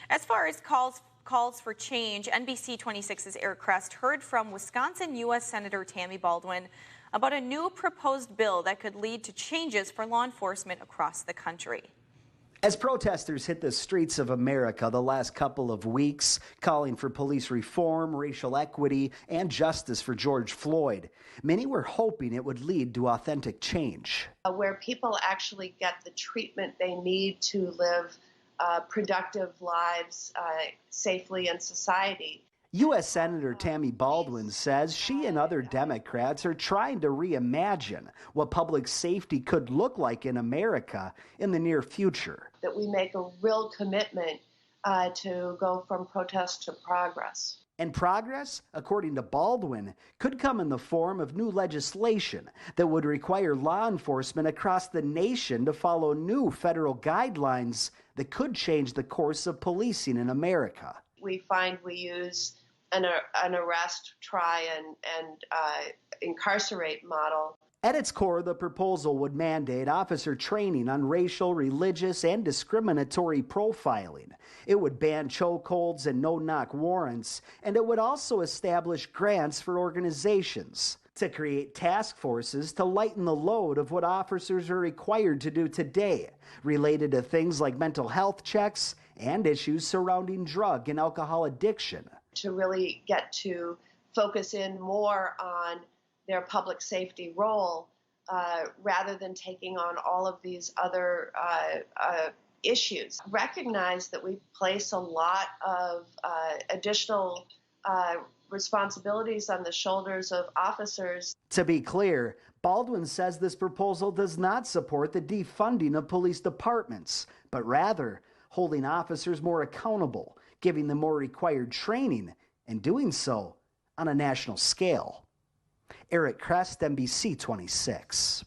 As far as calls for change, NBC 26's Eric Krest heard from Wisconsin U.S. Senator Tammy Baldwin about a new proposed bill that could lead to changes for law enforcement across the country. As protesters hit the streets of America the last couple of weeks, calling for police reform, racial equity, and justice for George Floyd, many were hoping it would lead to authentic change. Where people actually get the treatment they need to live productive lives safely in society. U.S. Senator Tammy Baldwin says she and other Democrats are trying to reimagine what public safety could look like in America in the near future. That we make a real commitment to go from protest to progress. And progress, according to Baldwin, could come in the form of new legislation that would require law enforcement across the nation to follow new federal guidelines that could change the course of policing in America. We find we use an arrest, try, and incarcerate model. At its core, the proposal would mandate officer training on racial, religious, and discriminatory profiling. It would ban chokeholds and no-knock warrants, and it would also establish grants for organizations to create task forces to lighten the load of what officers are required to do today, related to things like mental health checks and issues surrounding drug and alcohol addiction. To really get to focus in more on their public safety role rather than taking on all of these other issues. Recognize that we place a lot of additional responsibilities on the shoulders of officers. To be clear, Baldwin says this proposal does not support the defunding of police departments, but rather holding officers more accountable, giving them more required training, and doing so on a national scale. Eric Krest, NBC 26.